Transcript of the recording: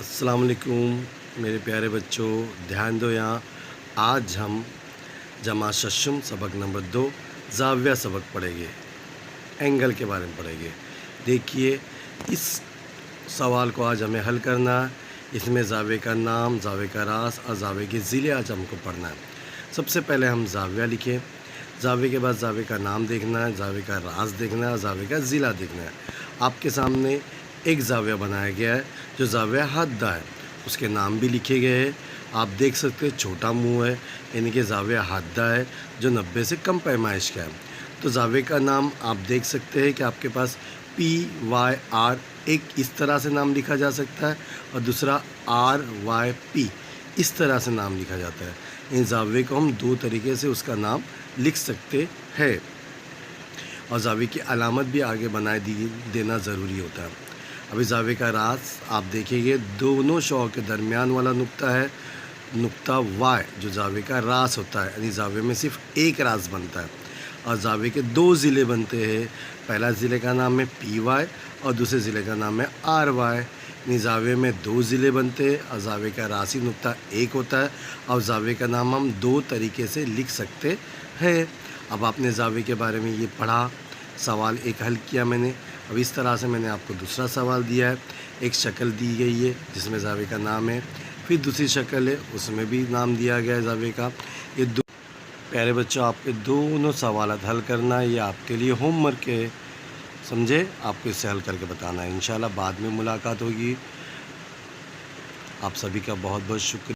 السلام علیکم میرے پیارے بچوں، دھیان دو یہاں۔ آج ہم جمع ششم سبق نمبر 2 زاویہ سبق پڑھیں گے، اینگل کے بارے میں پڑھیں گے۔ دیکھیے، اس سوال کو آج ہمیں حل کرنا ہے۔ اس میں زاویہ کا نام، زاویہ کا راز اور زاویہ کے ضلع آج ہم کو پڑھنا ہے۔ سب سے پہلے ہم زاویہ لکھیں، زاویہ کے بعد زاویہ کا نام دیکھنا ہے، زاویہ کا راز دیکھنا ہے اور زاویہ کا ضلع دیکھنا ہے۔ آپ کے سامنے ایک زاویہ بنایا گیا ہے جو زاویہ حادہ ہے، اس کے نام بھی لکھے گئے ہیں۔ آپ دیکھ سکتے ہیں چھوٹا منہ ہے، یعنی کہ زاویہ حادہ ہے جو 90 سے کم پیمائش کا ہے۔ تو زاویہ کا نام آپ دیکھ سکتے ہیں کہ آپ کے پاس PYR، ایک اس طرح سے نام لکھا جا سکتا ہے اور دوسرا RYP، اس طرح سے نام لکھا جاتا ہے۔ ان زاویہ کو ہم دو طریقے سے اس کا نام لکھ سکتے ہیں، اور زاویہ کی علامت بھی آگے بنائے دینا ضروری ہوتا ہے۔ ابھی زاویہ کا راز آپ دیکھیں گے، دونوں شعاع کے درمیان والا نقطہ ہے نقطہ Y، جو زاویہ کا راز ہوتا ہے، یعنی زاویہ میں صرف ایک راز بنتا ہے، اور زاویہ کے دو ضلع بنتے ہیں۔ پہلا ضلع کا نام ہے PY اور دوسرے ضلع کا نام ہے RY، یعنی زاویہ میں دو ضلع بنتے ہیں اور زاویہ کا راسی نقطہ ایک ہوتا ہے، اور زاویہ کا نام ہم دو طریقے سے لکھ سکتے ہیں۔ اب آپ نے زاویہ کے بارے میں یہ پڑھا، سوال ایک حل کیا میں نے۔ اب اس طرح سے میں نے آپ کو دوسرا سوال دیا ہے، ایک شکل دی گئی ہے جس میں زاویہ کا نام ہے، پھر دوسری شکل ہے اس میں بھی نام دیا گیا ہے زاویہ کا۔ یہ دو پیارے بچوں، آپ کے دونوں سوالات حل کرنا ہے، یہ آپ کے لیے ہوم ورک ہے، سمجھے؟ آپ کو اسے حل کر کے بتانا ہے۔ انشاءاللہ بعد میں ملاقات ہوگی۔ آپ سبھی کا بہت بہت شکریہ۔